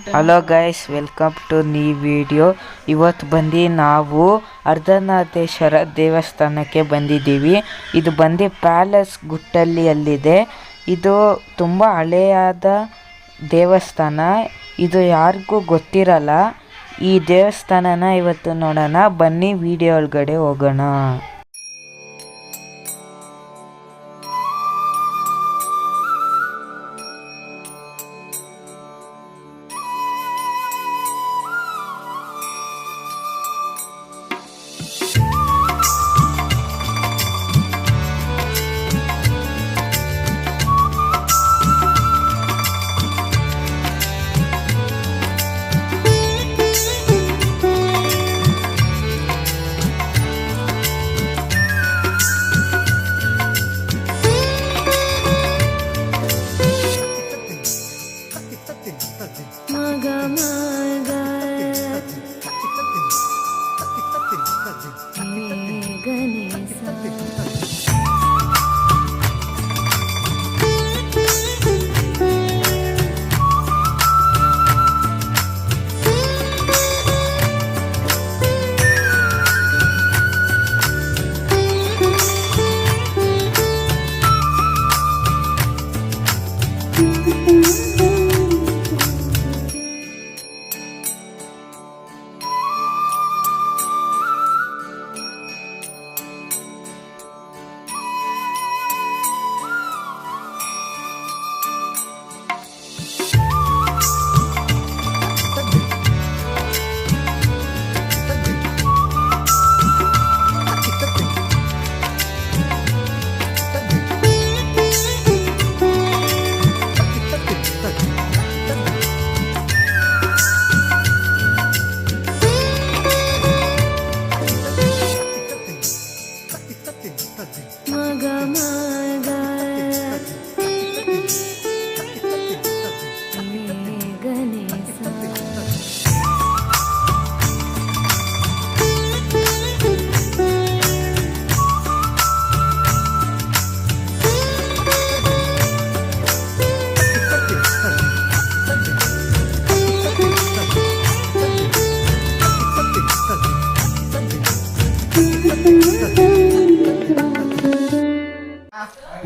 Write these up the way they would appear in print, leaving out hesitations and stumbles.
Hello guys, welcome to new video. ಇವತ್ತು ಬಂದು ನಾವು ಅರ್ಧನಾಥೇಶ್ವರ ದೇವಸ್ಥಾನಕ್ಕೆ ಬಂದಿದ್ದೀವಿ. ಇದು ಬಂದು ಪ್ಯಾಲೇಸ್ ಗುಟ್ಟಳ್ಳಿಯಲ್ಲಿದೆ. ಇದು ತುಂಬ ಹಳೆಯಾದ ದೇವಸ್ಥಾನ. ಇದು ಯಾರಿಗೂ ಗೊತ್ತಿರಲ್ಲ. ಈ ದೇವಸ್ಥಾನನ ಇವತ್ತು ನೋಡೋಣ. ಬನ್ನಿ ವಿಡಿಯೋ ಒಳಗಡೆ ಹೋಗೋಣ.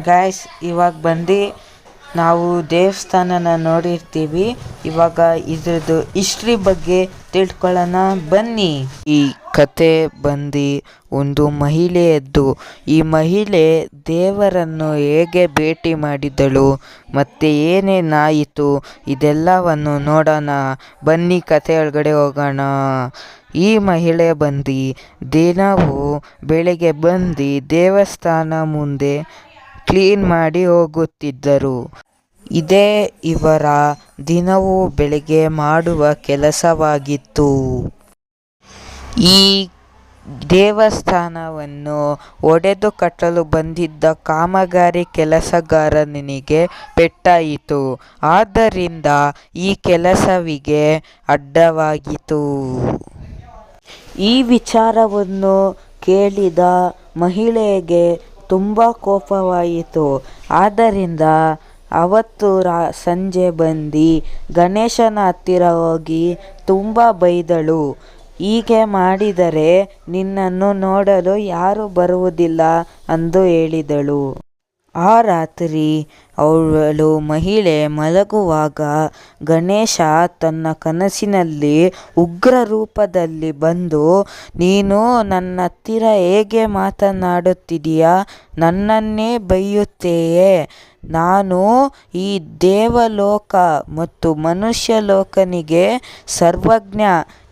ಗೈಸ್, ಇವಾಗ ಬಂದು ನಾವು ದೇವಸ್ಥಾನನ ನೋಡಿರ್ತೀವಿ. ಇವಾಗ ಇದ್ರದ್ದು ಹಿಸ್ಟ್ರಿ ಬಗ್ಗೆ ತಿಳ್ಕೊಳ್ಳೋಣ ಬನ್ನಿ. ಈ ಕತೆ ಬಂದು ಒಂದು ಮಹಿಳೆಯದ್ದು. ಈ ಮಹಿಳೆ ದೇವರನ್ನು ಹೇಗೆ ಭೇಟಿ ಮಾಡಿದಳು ಮತ್ತು ಏನೇನಾಯಿತು ಇದೆಲ್ಲವನ್ನು ನೋಡೋಣ ಬನ್ನಿ. ಕತೆ ಒಳಗಡೆ ಹೋಗೋಣ. ಈ ಮಹಿಳೆ ಬಂದು ದಿನವೂ ಬೆಳಗ್ಗೆ ಬಂದು ದೇವಸ್ಥಾನ ಮುಂದೆ ಕ್ಲೀನ್ ಮಾಡಿ ಹೋಗುತ್ತಿದ್ದರು. ಇದೇ ಇವರ ದಿನವೂ ಬೆಳಗ್ಗೆ ಮಾಡುವ ಕೆಲಸವಾಗಿತ್ತು. ಈ ದೇವಸ್ಥಾನವನ್ನು ಒಡೆದು ಕಟ್ಟಲು ಬಂದಿದ್ದ ಕಾಮಗಾರಿ ಕೆಲಸಗಾರನಿಗೆ ಪೆಟ್ಟಾಯಿತು. ಆದ್ದರಿಂದ ಈ ಕೆಲಸವಿಗೆ ಅಡ್ಡವಾಗಿತ್ತು. ಈ ವಿಚಾರವನ್ನು ಕೇಳಿದ ಮಹಿಳೆಗೆ ತುಂಬ ಕೋಪವಾಯಿತು. ಆದ್ದರಿಂದ ಅವತ್ತು ಸಂಜೆ ಬಂದು ಗಣೇಶನ ಹತ್ತಿರ ಹೋಗಿ ತುಂಬ ಬೈದಳು. ಹೀಗೆ ಮಾಡಿದರೆ ನಿನ್ನನ್ನು ನೋಡಲು ಯಾರೂ ಬರುವುದಿಲ್ಲ ಎಂದು ಹೇಳಿದಳು. ಆ ರಾತ್ರಿ ಮಹಿಳೆ ಮಲಗುವಾಗ ಗಣೇಶ ತನ್ನ ಕನಸಿನಲ್ಲಿ ಉಗ್ರ ರೂಪದಲ್ಲಿ ಬಂದು, ನೀನು ನನ್ನ ಹತ್ತಿರ ಹೇಗೆ ಮಾತನಾಡುತ್ತಿದೀಯಾ? ನನ್ನನ್ನೇ ಬೈಯುತ್ತೆಯೇ? ನಾನು ಈ ದೇವಲೋಕ ಮತ್ತು ಮನುಷ್ಯ ಲೋಕನಿಗೆ ಸರ್ವಜ್ಞ.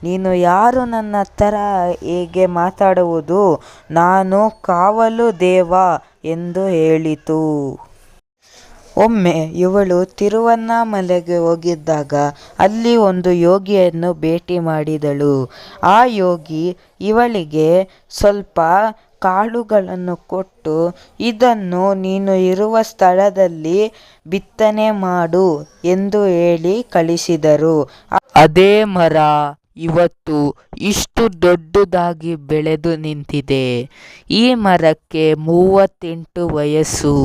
ನೀನು ಯಾರು ನನ್ನ ಹತ್ತಿರ ಹೇಗೆ ಮಾತಾಡುವುದು? ನಾನು ಕಾವಲು ದೇವ ಎಂದು ಹೇಳಿತು. ಒಮ್ಮೆ ಇವಳು ತಿರುವಣ್ಣಾಮಲೆಗೆ ಹೋಗಿದ್ದಾಗ ಅಲ್ಲಿ ಒಂದು ಯೋಗಿಯನ್ನು ಭೇಟಿ ಮಾಡಿದಳು. ಆ ಯೋಗಿ ಇವಳಿಗೆ ಸ್ವಲ್ಪ ಕಾಳುಗಳನ್ನು ಕೊಟ್ಟು, ಇದನ್ನು ನೀನು ಇರುವ ಸ್ಥಳದಲ್ಲಿ ಬಿತ್ತನೆ ಮಾಡು ಎಂದು ಹೇಳಿ ಕಳಿಸಿದರು. ಅದೇ ಮರ ಇವತ್ತು ಇಷ್ಟು ದೊಡ್ಡದಾಗಿ ಬೆಳೆದು ನಿಂತಿದೆ. ಈ ಮರಕ್ಕೆ 38 ವಯಸ್ಸು.